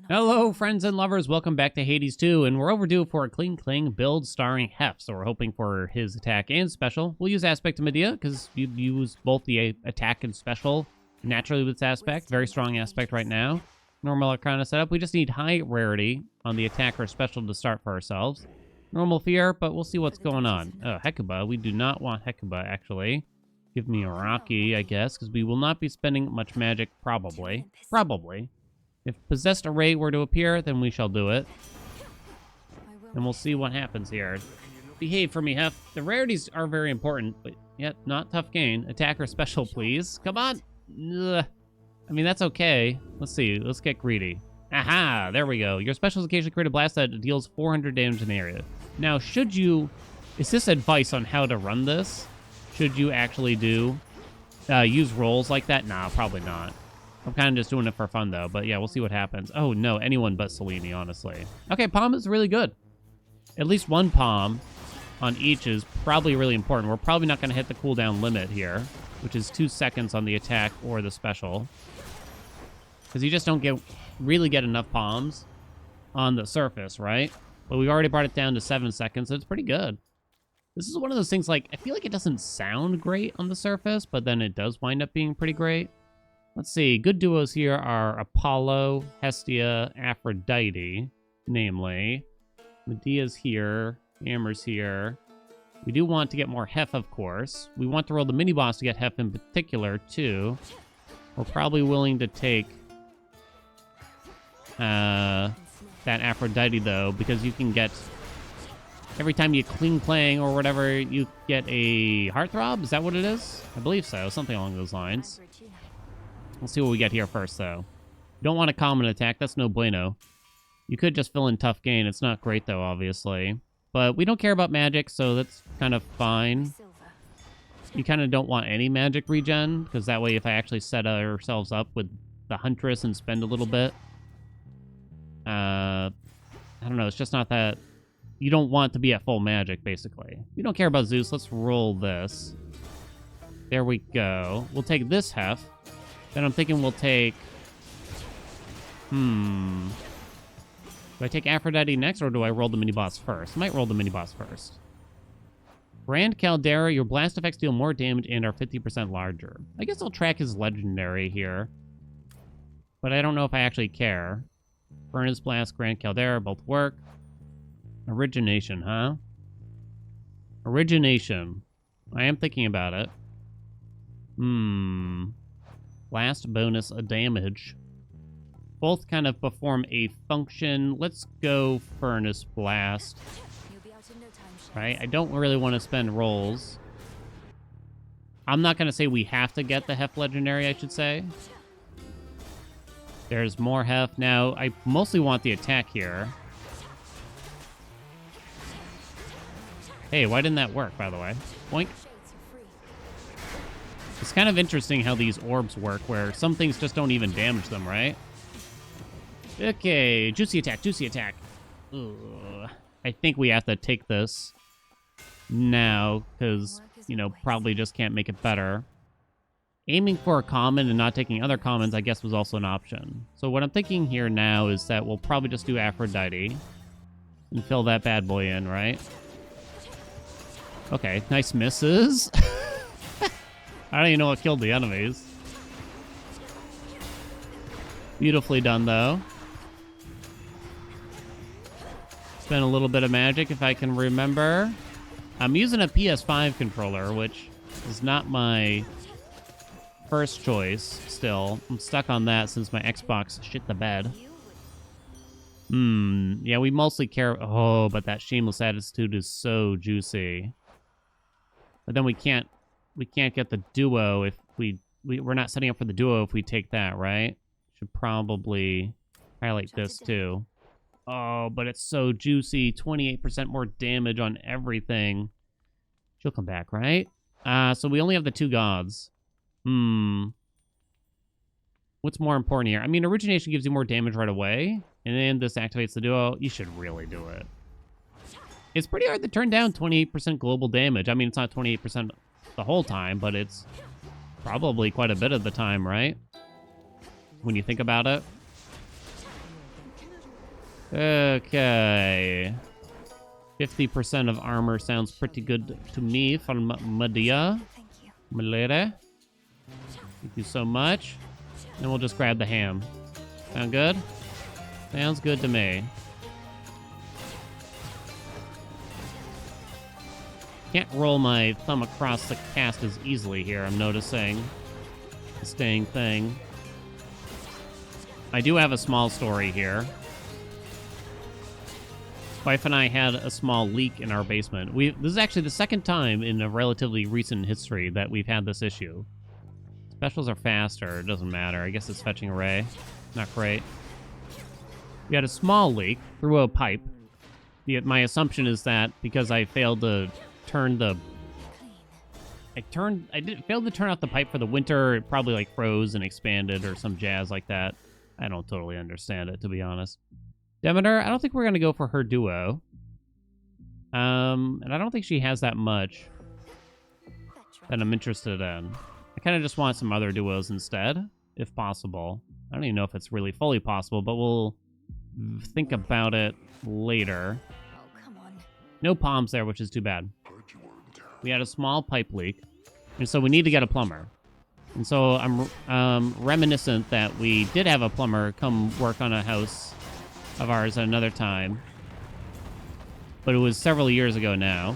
Hello, friends and lovers. Welcome back to Hades 2, and we're overdue for a Cling Cling build starring Hef, so we're hoping for his attack and special. We'll use Aspect of Medea, because you use both the attack and special naturally with this aspect. Very strong aspect right now. Normal Arcana setup. We just need high rarity on the attack or special to start for ourselves. Normal fear, but we'll see what's going on. Oh, Hecuba. We do not want Hecuba, actually. Give me a Rocky, I guess, because we will not be spending much magic, probably. Probably. If Possessed Array were to appear, then we shall do it. And we'll see what happens here. Behave for me, Hef. The rarities are very important, but yet not tough gain. Attack or special, please. Come on! Ugh. I mean, that's okay. Let's see. Let's get greedy. Aha! There we go. Your specials occasionally create a blast that deals 400 damage in the area. Now, should you... Is this advice on how to run this? Should you actually do... use rolls like that? Nah, probably not. I'm kind of just doing it for fun, though. But yeah, we'll see what happens. Oh, no. Anyone but Selene, honestly. Okay, Palm is really good. At least one Palm on each is probably really important. We're probably not going to hit the cooldown limit here, which is 2 seconds on the attack or the special. Because you just don't really get enough Palms on the surface, right? But we already brought it down to 7 seconds, so it's pretty good. This is one of those things, like, I feel like it doesn't sound great on the surface, but then it does wind up being pretty great. Let's see, good duos here are Apollo, Hestia, Aphrodite, namely. Medea's here, Amber's here. We do want to get more Hef, of course. We want to roll the mini-boss to get Hef in particular, too. We're probably willing to take that Aphrodite, though, because you can get... Every time you clang or whatever, you get a Heartthrob? Is that what it is? I believe so, something along those lines. We'll see what we get here first, though. You don't want a common attack. That's no bueno. You could just fill in tough gain. It's not great, though, obviously. But we don't care about magic, so that's kind of fine. You kind of don't want any magic regen, because that way if I actually set ourselves up with the Huntress and spend a little bit... I don't know. It's just not that... You don't want to be at full magic, basically. We don't care about Zeus. Let's roll this. There we go. We'll take this Hef. Then I'm thinking we'll take... Do I take Aphrodite next, or do I roll the mini-boss first? I might roll the mini-boss first. Grand Caldera, your blast effects deal more damage and are 50% larger. I guess I'll track his legendary here. But I don't know if I actually care. Furnace Blast, Grand Caldera, both work. Origination, huh? Origination. I am thinking about it. Blast bonus a damage. Both kind of perform a function. Let's go Furnace Blast. Right? I don't really want to spend rolls. I'm not going to say we have to get the Hef Legendary, I should say. There's more Hef. Now, I mostly want the attack here. Hey, why didn't that work, by the way? Boink. It's kind of interesting how these orbs work, where some things just don't even damage them, right? Okay, juicy attack, juicy attack. Ugh. I think we have to take this now, because, you know, probably just can't make it better. Aiming for a common and not taking other commons, I guess, was also an option. So what I'm thinking here now is that we'll probably just do Aphrodite and fill that bad boy in, right? Okay, nice misses. I don't even know what killed the enemies. Beautifully done, though. Spend a little bit of magic if I can remember. I'm using a PS5 controller, which is not my first choice still. I'm stuck on that since my Xbox shit the bed. Yeah, we mostly care... Oh, but that Shameless Attitude is so juicy. But then we can't get the duo if we're not setting up for the duo if we take that, right? Should probably highlight this too. Oh, but it's so juicy. 28% more damage on everything. She'll come back, right? So we only have the 2 gods. What's more important here? I mean, Origination gives you more damage right away, and then this activates the duo. You should really do it. It's pretty hard to turn down 28% global damage. I mean, it's not 28% the whole time, but it's probably quite a bit of the time, right? When you think about it. Okay. 50% of armor sounds pretty good to me from Medea. Thank you. Malere. Thank you so much. And we'll just grab the ham. Sound good? Sounds good to me. Can't roll my thumb across the cast as easily here, I'm noticing. The staying thing. I do have a small story here. Wife and I had a small leak in our basement. This is actually the second time in a relatively recent history that we've had this issue. Specials are faster, it doesn't matter. I guess it's fetching array. Not great. We had a small leak through a pipe. My assumption is that because I failed to turn the... failed to turn off the pipe for the winter, it probably like froze and expanded or some jazz like that. I don't totally understand it, to be honest. Demeter, I don't think we're going to go for her duo. And I don't think she has that much that I'm interested in. I kind of just want some other duos instead, if possible. I don't even know if it's really fully possible, but we'll think about it later. Oh, come on. No palms there, which is too bad. We had a small pipe leak, and so we need to get a plumber. And so I'm reminiscent that we did have a plumber come work on a house of ours at another time. But it was several years ago now.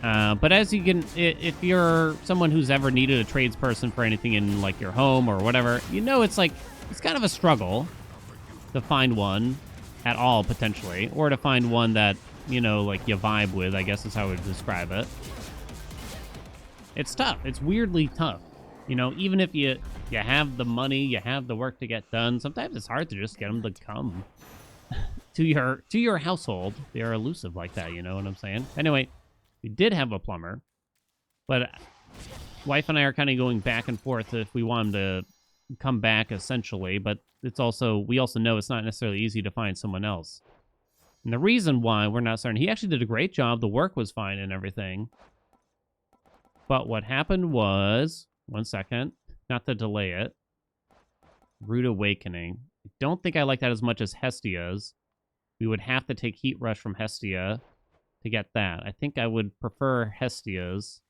But as you can, if you're someone who's ever needed a tradesperson for anything in like your home or whatever, you know it's kind of a struggle to find one at all, potentially. Or to find one that, you know, like you vibe with, I guess is how I would describe it. It's tough. It's weirdly tough. You know, even if you have the money, you have the work to get done, sometimes it's hard to just get them to come to your household. They're elusive like that, you know what I'm saying? Anyway, we did have a plumber, but wife and I are kind of going back and forth if we want him to come back, essentially, but we also know it's not necessarily easy to find someone else. And the reason why we're not starting, he actually did a great job. The work was fine and everything. But what happened was, one second, not to delay it, Rude Awakening. I don't think I like that as much as Hestia's. We would have to take Heat Rush from Hestia to get that. I think I would prefer Hestia's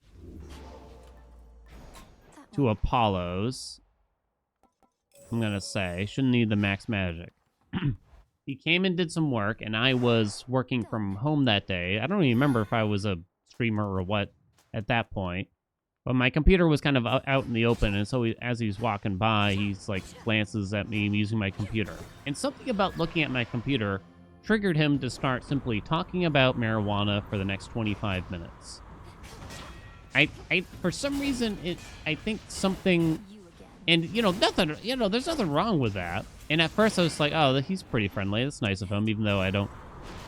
to Apollo's. I'm going to say, shouldn't need the max magic. He came and did some work, and I was working from home that day. I don't even remember if I was a streamer or what at that point. But my computer was kind of out in the open, and so as he's walking by, he's like glances at me using my computer. And something about looking at my computer triggered him to start simply talking about marijuana for the next 25 minutes. I for some reason, I think something, and you know, there's nothing wrong with that. And at first I was like, oh, he's pretty friendly. That's nice of him, even though I don't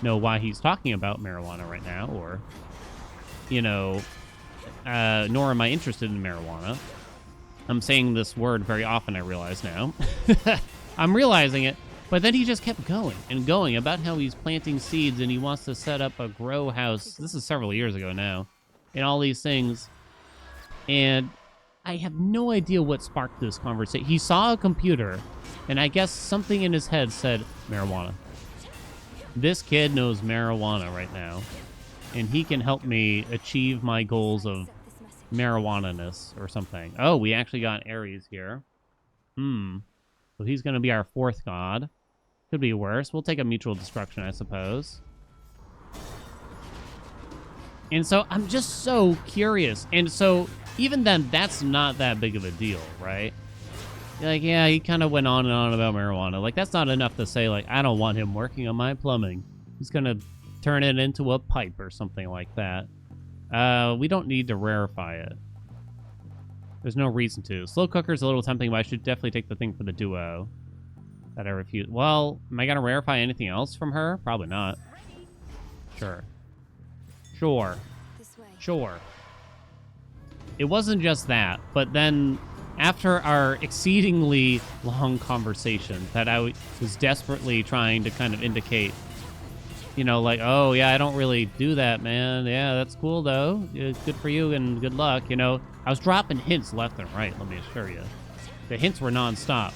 know why he's talking about marijuana right now, or, you know, nor am I interested in marijuana. I'm saying this word very often, I realize now. I'm realizing it. But then he just kept going and going about how he's planting seeds and he wants to set up a grow house. This is several years ago now. And all these things. And I have no idea what sparked this conversation. He saw a computer, and I guess something in his head said, marijuana. This kid knows marijuana right now. And he can help me achieve my goals of marijuana-ness or something. Oh, we actually got Ares here. So he's going to be our fourth god. Could be worse. We'll take a mutual destruction, I suppose. And so I'm just so curious. And so even then, that's not that big of a deal, right? Like, yeah, he kind of went on and on about marijuana. Like, that's not enough to say, like, I don't want him working on my plumbing. He's going to turn it into a pipe or something like that. We don't need to rarefy it. There's no reason to. Slow cooker's a little tempting, but I should definitely take the thing for the duo that I refuse. Well, am I going to rarefy anything else from her? Probably not. Sure. Sure. It wasn't just that, but then after our exceedingly long conversation that I was desperately trying to kind of indicate, you know, like, oh, yeah, I don't really do that, man. Yeah, that's cool, though. Good for you and good luck. You know, I was dropping hints left and right, let me assure you. The hints were nonstop.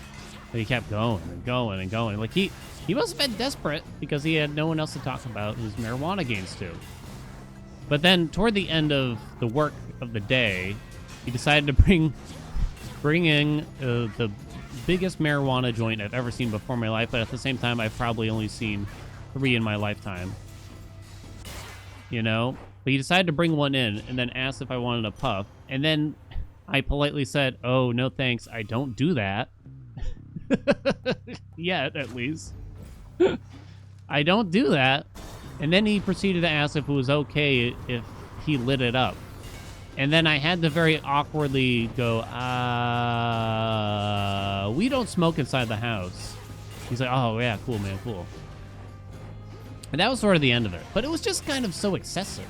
But he kept going and going and going. Like, he must have been desperate because he had no one else to talk about his marijuana gains to. But then, toward the end of the work of the day, he decided to bring in the biggest marijuana joint I've ever seen before in my life, but at the same time, I've probably only seen 3 in my lifetime. You know? But he decided to bring one in and then asked if I wanted a puff. And then I politely said, oh, no thanks, I don't do that. Yet, at least. I don't do that. And then he proceeded to ask if it was okay if he lit it up. And then I had to very awkwardly go, we don't smoke inside the house. He's like, oh, yeah, cool, man, cool. And that was sort of the end of it. But it was just kind of so excessive.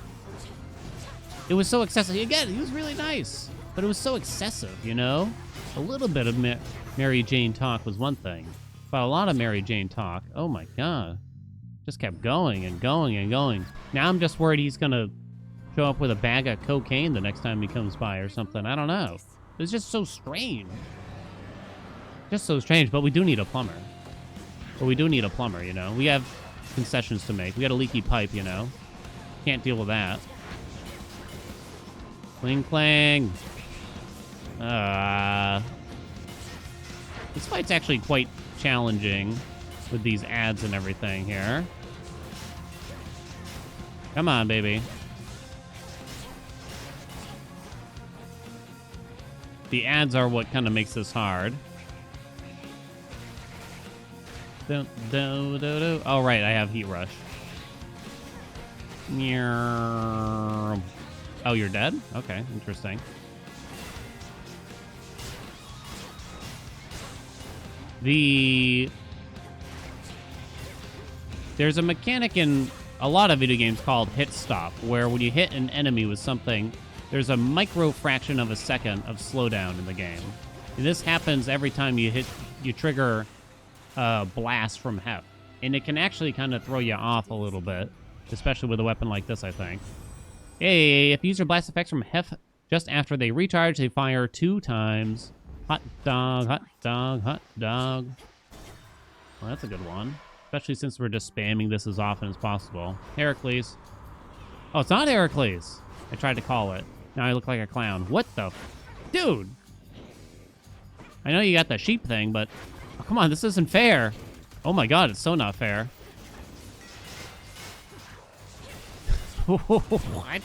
It was so excessive. Again, he was really nice. But it was so excessive, you know? A little bit of Mary Jane talk was one thing. But a lot of Mary Jane talk, oh my God. Just kept going and going and going. Now I'm just worried he's going to show up with a bag of cocaine the next time he comes by or something. I don't know. It's just so strange. Just so strange, but we do need a plumber. You know? We have concessions to make. We got a leaky pipe, you know? Can't deal with that. Cling clang. This fight's actually quite challenging with these ads and everything here. Come on, baby. The ads are what kind of makes this hard. Oh, right, I have Heat Rush. Oh, you're dead? Okay, interesting. There's a mechanic in a lot of video games called hit stop, where when you hit an enemy with something, there's a micro fraction of a second of slowdown in the game. And this happens every time you trigger a blast from Hef. And it can actually kind of throw you off a little bit, especially with a weapon like this, I think. Hey, if you use your blast effects from Hef just after they recharge, they fire 2 times. Hot dog, hot dog, hot dog. Well, that's a good one. Especially since we're just spamming this as often as possible. Heracles. Oh, it's not Heracles. I tried to call it. Now I look like a clown. What the... Dude! I know you got the sheep thing, but... Oh, come on, this isn't fair. Oh my God, it's so not fair. What?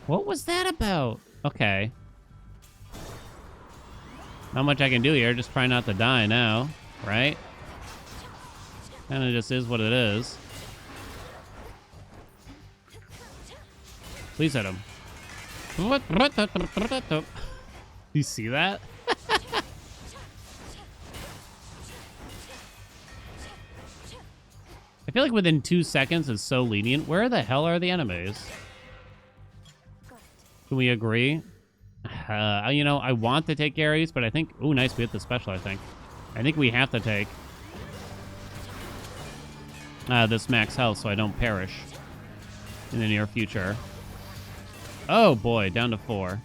What was that about? Okay. Not much I can do here. Just try not to die now, right? Kind of just is what it is. Please hit him. You see that? I feel like within 2 seconds is so lenient. Where the hell are the enemies? Can we agree? You know, I want to take Ares, but I think... Ooh, nice. We hit the special, I think. I think we have to take this max health so I don't perish in the near future. Oh, boy. Down to 4.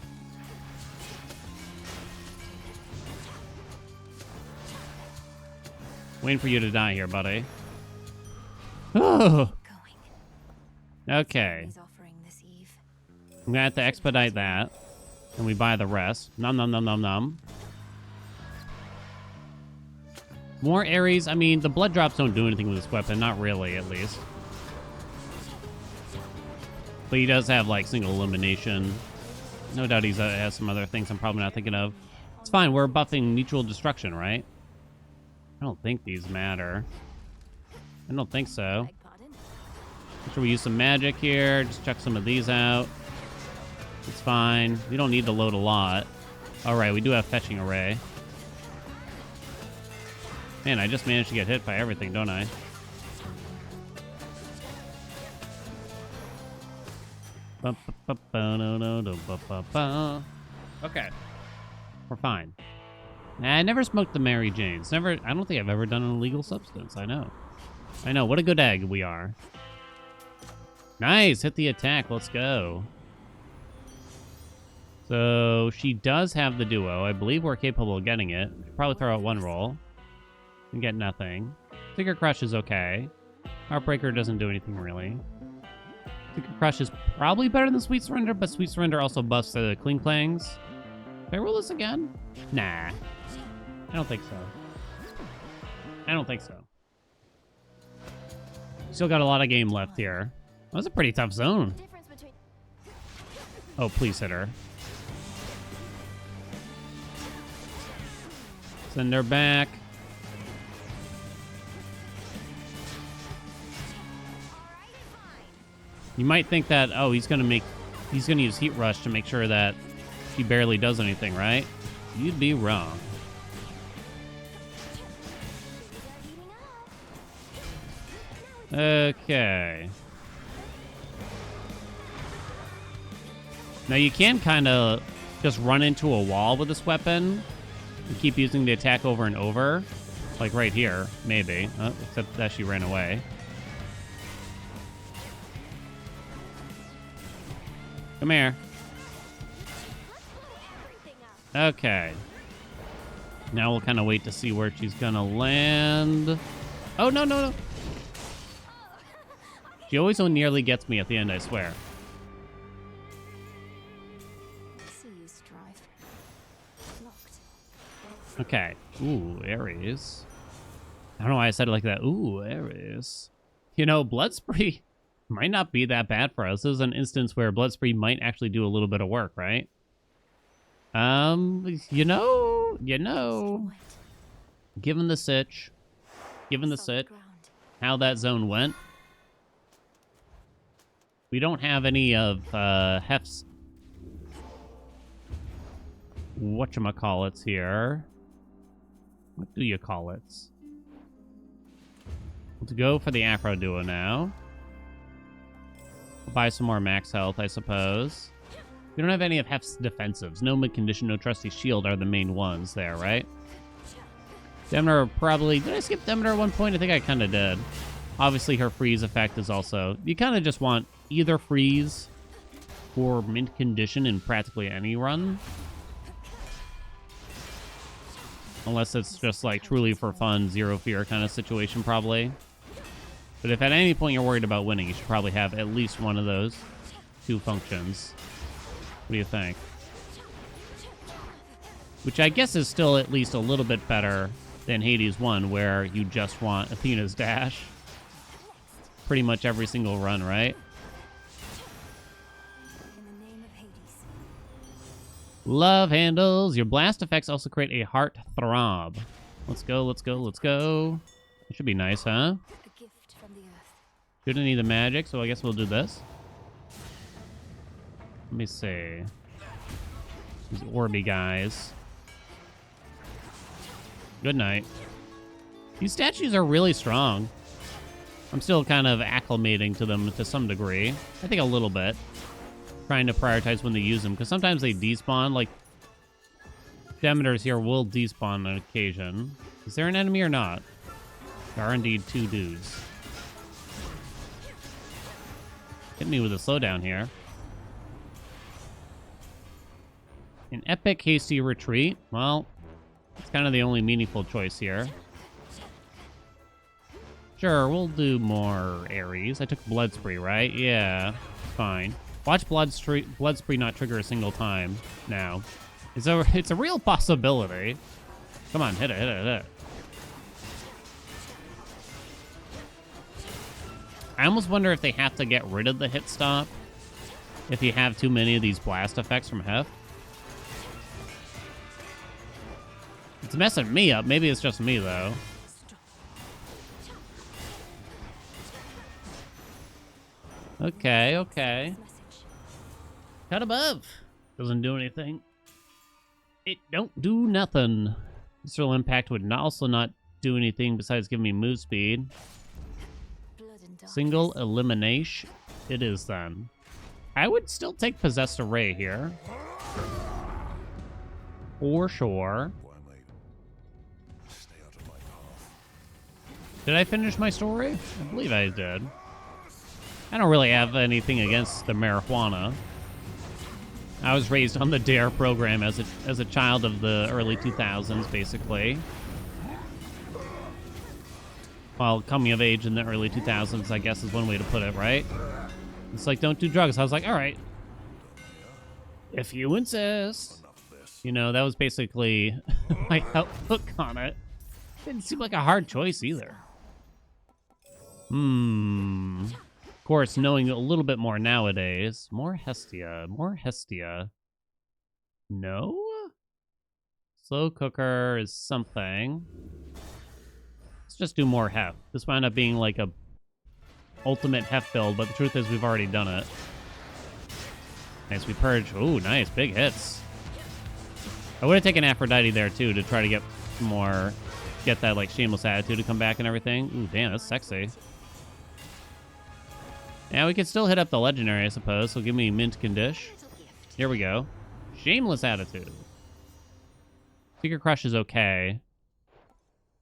Waiting for you to die here, buddy. Oh. Okay. I'm gonna have to expedite that. And we buy the rest. Nom nom nom nom nom. More Ares. I mean, the blood drops don't do anything with this weapon. Not really, at least. But he does have, like, single elimination. No doubt he has some other things I'm probably not thinking of. It's fine. We're buffing mutual destruction, right? I don't think these matter. I don't think so. Make sure we use some magic here. Just check some of these out. It's fine. We don't need to load a lot. All right, we do have fetching array. Man, I just managed to get hit by everything, don't I? Okay. We're fine. Nah, I never smoked the Mary Janes. I don't think I've ever done an illegal substance. I know. What a good egg we are. Nice. Hit the attack. Let's go. So she does have the duo. I believe we're capable of getting it. Probably throw out 1 roll. You get nothing. Sticker Crush is okay. Heartbreaker doesn't do anything really. Sticker Crush is probably better than Sweet Surrender, but Sweet Surrender also buffs the Cling Clangs. Did I roll this again? Nah. I don't think so. I don't think so. Still got a lot of game left here. That was a pretty tough zone. Oh, please hit her. Send her back. You might think that, oh, he's gonna use Heat Rush to make sure that he barely does anything, right? You'd be wrong. Okay. Now you can kind of just run into a wall with this weapon and keep using the attack over and over. Like right here, maybe. Oh, except that she ran away. Come here. Okay. Now we'll kind of wait to see where she's gonna land. Oh, no, no, no. She always so nearly gets me at the end, I swear. See you, Strife. Locked. Okay. Ooh, Ares. I don't know why I said it like that. Ooh, Ares. You know, Blood Spree might not be that bad for us. This is an instance where Blood Spree might actually do a little bit of work, right? You know, given the sitch, how that zone went, we don't have any of Hef's whatchamacallits here. What do you call it? Let's go for the Afro Duo now. Buy some more max health, I suppose. We don't have any of Hef's defensives. No mid-condition, no trusty shield are the main ones there, right? Demeter probably... Did I skip Demeter at one point? I think I kind of did. Obviously, her freeze effect is also... You kind of just want either freeze or mint condition in practically any run. Unless it's just like truly for fun, zero fear kind of situation, probably. But if at any point you're worried about winning, you should probably have at least one of those two functions. What do you think? Which I guess is still at least a little bit better than Hades 1, where you just want Athena's dash. Pretty much every single run, right? In the name of Hades. Love handles. Your blast effects also create a heart throb. Let's go, let's go, let's go. It should be nice, huh? A gift from the earth. Shouldn't need the magic, so I guess we'll do this. Let me see. These Orby guys. Good night. These statues are really strong. I'm still kind of acclimating to them to some degree. I think a little bit. Trying to prioritize when to use them, because sometimes they despawn. Like, Demeters here will despawn on occasion. Is there an enemy or not? There are indeed two dudes. Hit me with a slowdown here. An epic hasty retreat. Well, it's kind of the only meaningful choice here. Sure, we'll do more Ares. I took Blood Spree, right? Yeah, fine. Watch Blood Spree not trigger a single time now. It's a real possibility. Come on, hit it, hit it, hit it. I almost wonder if they have to get rid of the hit stop if you have too many of these blast effects from Hef. It's messing me up. Maybe it's just me, though. Okay, okay. Cut above. Doesn't do anything. It don't do nothing. Visceral Impact would also not do anything besides give me move speed. Single elimination. It is then. I would still take Possessed Array here. For sure. Did I finish my story? I believe I did. I don't really have anything against the marijuana. I was raised on the DARE program as a child of the early 2000s, basically. Well, coming of age in the early 2000s, I guess, is one way to put it, right? It's like, don't do drugs. I was like, all right, if you insist. You know, that was basically my outlook on it. Didn't seem like a hard choice either. Of course, knowing a little bit more nowadays. More Hestia. More Hestia. No? Slow cooker is something. Let's just do more Hef. This wound up being like a ultimate Hef build, but the truth is we've already done it. Nice, we purge. Ooh, nice. Big hits. I would have taken Aphrodite there, too, to try to get more... Get that, like, shameless attitude to come back and everything. Ooh, damn, that's sexy. Yeah, we could still hit up the legendary, I suppose. So give me mint condish. Here we go. Shameless attitude. Secret Crush is okay.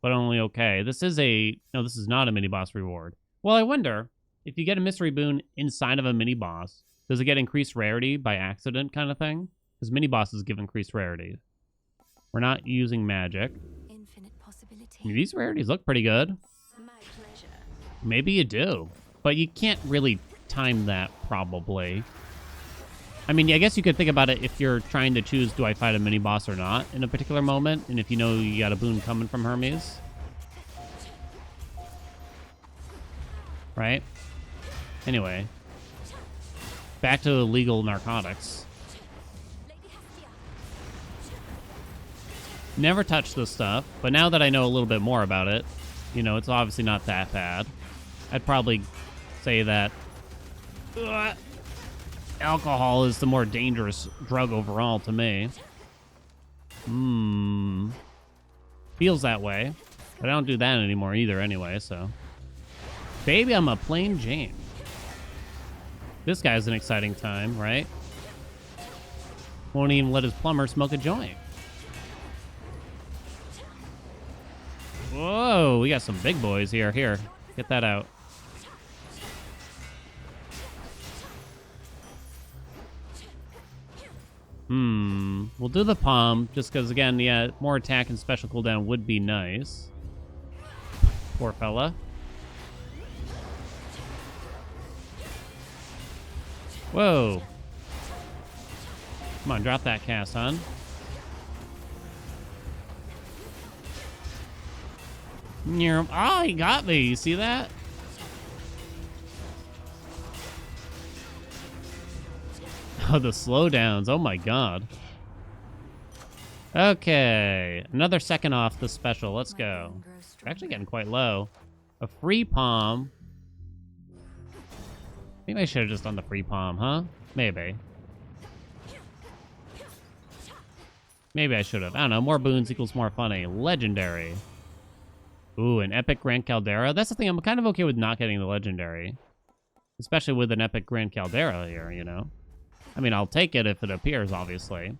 But only okay. This is a... No, this is not a mini-boss reward. Well, I wonder, if you get a mystery boon inside of a mini-boss, does it get increased rarity by accident kind of thing? Because mini-bosses give increased rarity. We're not using magic. Infinite possibility. I mean, these rarities look pretty good. My pleasure. Maybe you do. But you can't really time that, probably. I mean, I guess you could think about it if you're trying to choose, do I fight a mini-boss or not in a particular moment? And if you know you got a boon coming from Hermes. Right? Anyway. Back to illegal narcotics. Never touched this stuff, but now that I know a little bit more about it, you know, it's obviously not that bad. I'd probably say that alcohol is the more dangerous drug overall to me. Feels that way, but I don't do that anymore either anyway, so. Baby, I'm a plain Jane. This guy's an exciting time, right? Won't even let his plumber smoke a joint. Whoa, we got some big boys here. Here, get that out. We'll do the palm, just because, again, yeah, more attack and special cooldown would be nice. Poor fella. Whoa. Come on, drop that cast, hon. Oh, he got me. You see that? Oh, the slowdowns. Oh, my God. Okay. Another second off the special. Let's go. We're actually getting quite low. A free palm. Maybe I should have just done the free palm, huh? Maybe. Maybe I should have. I don't know. More boons equals more funny. Legendary. Ooh, an epic Grand Caldera. That's the thing. I'm kind of okay with not getting the legendary. Especially with an epic Grand Caldera here, you know? I mean, I'll take it if it appears, obviously.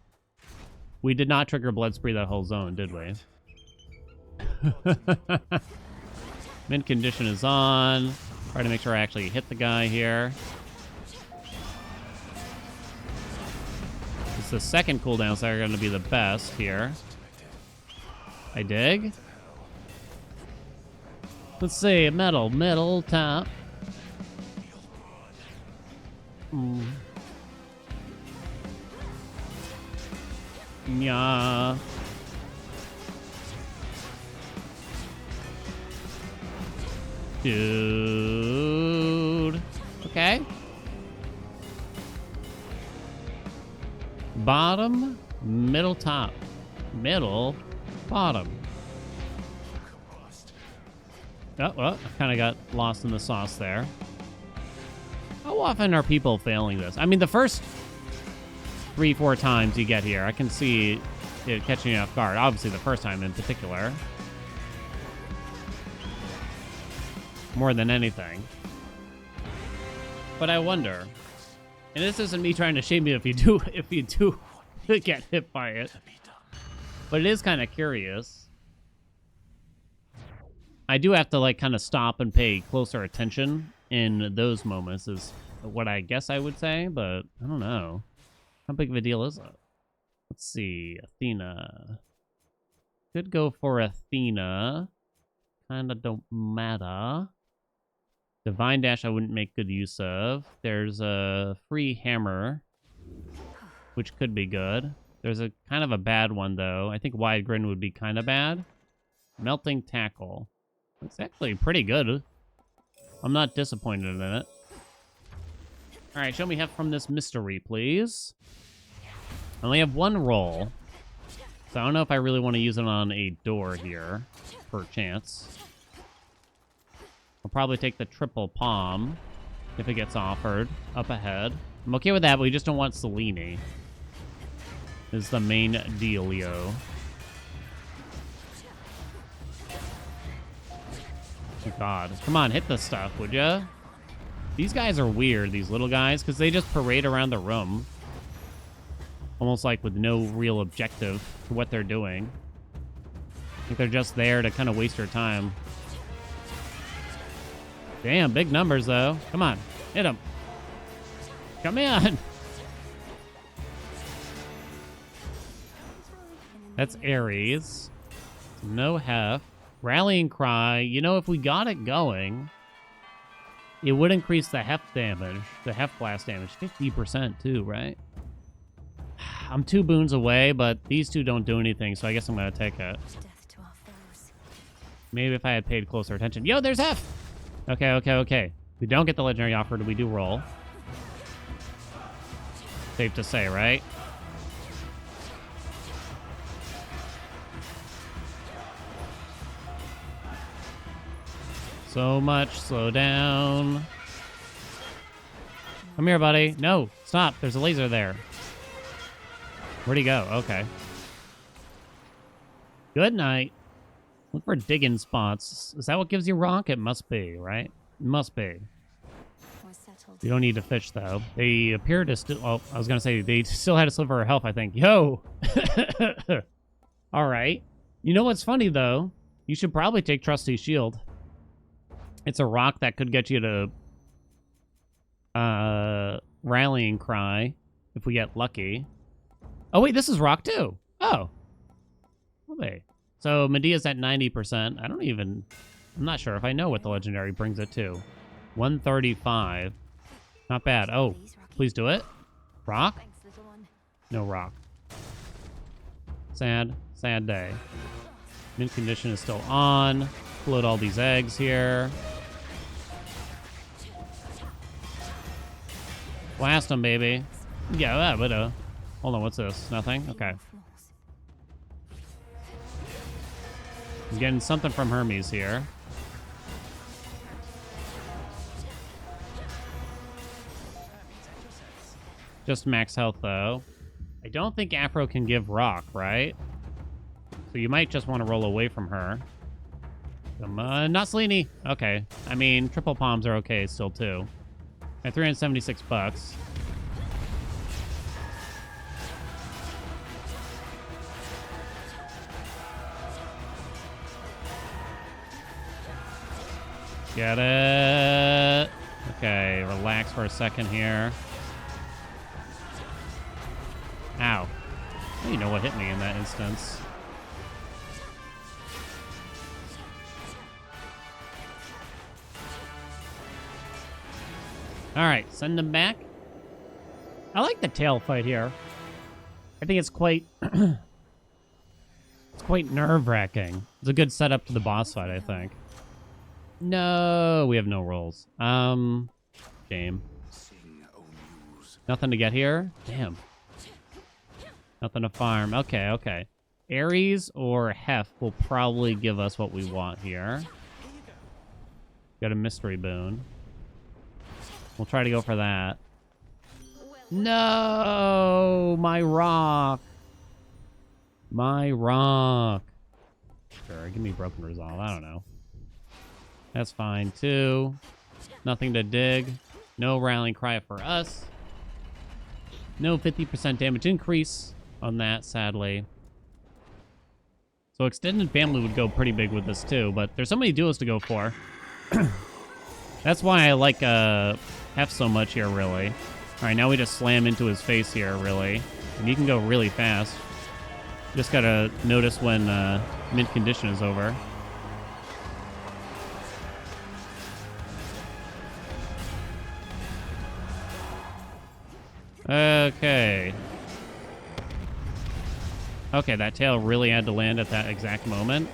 We did not trigger Blood Spree that whole zone, did we? Mint condition is on. Try to make sure I actually hit the guy here. It's the second cooldowns that are going to be the best here. I dig. Let's see, middle top. Yeah. Dude. Okay. Bottom, middle, top. Middle, bottom. Oh, well, I kind of got lost in the sauce there. How often are people failing this? I mean, the first 3-4 times you get here, I can see it catching you off guard. Obviously, the first time in particular. More than anything. But I wonder, and this isn't me trying to shame you if you do get hit by it, but it is kind of curious. I do have to like kind of stop and pay closer attention in those moments is what I guess I would say, but I don't know. How big of a deal is it? Let's see, Athena. Could go for Athena. kind of don't matter. Divine Dash I wouldn't make good use of. There's a free hammer, which could be good. There's a kind of a bad one, though. I think Wide Grin would be kind of bad. Melting Tackle. It's actually pretty good. I'm not disappointed in it. All right, show me half from this mystery, please. I only have one roll, so I don't know if I really want to use it on a door here, per chance. I'll probably take the triple palm if it gets offered up ahead. I'm okay with that, but we just don't want Selene. Is the main dealio. Oh God, come on, hit the stuff, would ya? These guys are weird, these little guys, because they just parade around the room. Almost like with no real objective to what they're doing. I think they're just there to kind of waste your time. Damn, big numbers, though. Come on, hit them. Come in. That's Ares. No Hef. Rallying Cry. You know, if we got it going, it would increase the Hef damage, the Hef blast damage, 50% too, right? I'm 2 boons away, but these two don't do anything, so I guess I'm going to take it. Death to our foes. Maybe if I had paid closer attention. Yo, there's Hef! Okay. We don't get the legendary offer, we do roll. Safe to say, right? So much, slow down. Come here, buddy. No, stop. There's a laser there. Where'd he go? Okay. Good night. Look for digging spots. Is that what gives you rock? It must be, right? It must be. We're settled. You don't need to fish, though. They appear to still... Oh, I was going to say, they still had a sliver of health, I think. Yo! All right. You know what's funny, though? You should probably take Trusty Shield. It's a rock that could get you to Rallying Cry if we get lucky. Oh, wait, this is rock, too. Oh. Okay. So Medea's at 90%. I'm not sure if I know what the legendary brings it to. 135. Not bad. Oh, please do it. Rock? Thanks, little one. No rock. Sad day. Mint condition is still on. Float all these eggs here. Blast them, baby. Yeah, but hold on, what's this? Nothing? Okay. I'm getting something from Hermes here. Just max health, though. I don't think Afro can give rock, right? So you might just want to roll away from her. Come on, not Selene. Okay. I mean, triple palms are okay still, too. At $376. Get it. Okay, relax for a second here. Ow. I don't even know what hit me in that instance. All right, send them back. I like the tail fight here. I think it's quite it's quite nerve-wracking. It's a good setup to the boss fight, I think. No, we have no rolls. Shame. Nothing to get here? Damn. Nothing to farm. Okay. Ares or Hef will probably give us what we want here. Got a mystery boon. We'll try to go for that. No! My rock! My rock! Sure, give me Broken Resolve. I don't know. That's fine, too. Nothing to dig. No Rallying Cry for us. No 50% damage increase on that, sadly. So Extended Family would go pretty big with this, too, but there's so many duos to go for. That's why I like Hef so much here, really. All right, now we just slam into his face here, really. And you can go really fast. Just gotta notice when mint condition is over. Okay. Okay, that tail really had to land at that exact moment.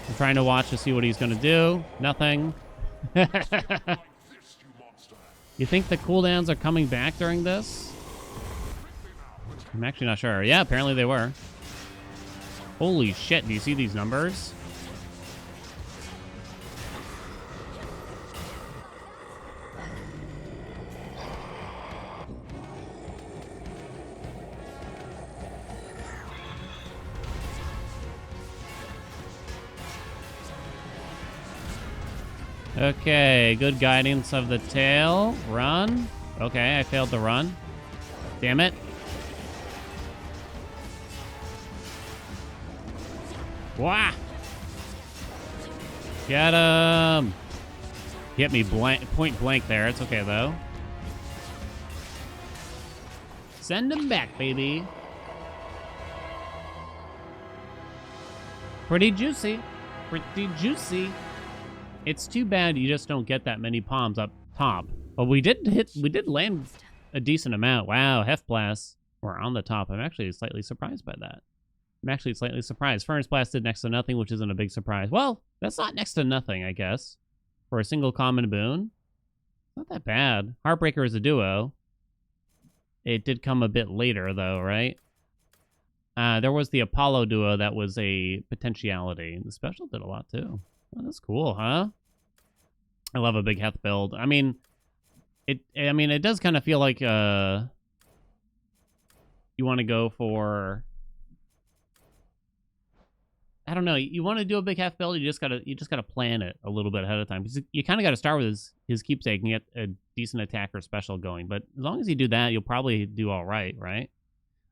I'm trying to watch to see what he's going to do. Nothing. You think the cooldowns are coming back during this? I'm actually not sure. Yeah, apparently they were. Holy shit, do you see these numbers? Okay, good guidance of the tail. Run. Okay, I failed to run. Damn it. Wah! Get him! Hit me point blank there. It's okay, though. Send him back, baby. Pretty juicy. Pretty juicy. It's too bad you just don't get that many palms up top. But we did land a decent amount. Wow, Hef Blast. We're on the top. I'm actually slightly surprised by that. I'm actually slightly surprised. Furnace Blast did next to nothing, which isn't a big surprise. Well, that's not next to nothing, I guess. For a single common boon. Not that bad. Heartbreaker is a duo. It did come a bit later, though, right? There was the Apollo duo that was a potentiality. The special did a lot, too. Oh, that's cool, huh? I love a big Heth build. I mean, it does kind of feel like you want to go for, I don't know, you want to do a big Heth build, you just gotta plan it a little bit ahead of time. Because you kind of got to start with his keepsake and get a decent attack or special going. But as long as you do that, you'll probably do all right, right?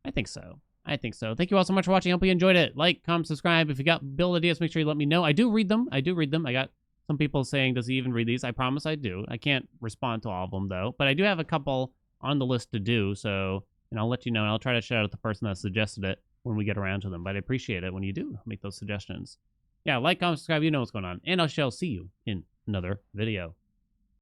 I think so. I think so. Thank you all so much for watching. I hope you enjoyed it. Like, comment, subscribe. If you got build ideas, make sure you let me know. I do read them. I got some people saying, does he even read these? I promise I do. I can't respond to all of them, though. But I do have a couple on the list to do, so, and I'll let you know. And I'll try to shout out the person that suggested it when we get around to them. But I appreciate it when you do make those suggestions. Yeah, like, comment, subscribe. You know what's going on. And I shall see you in another video.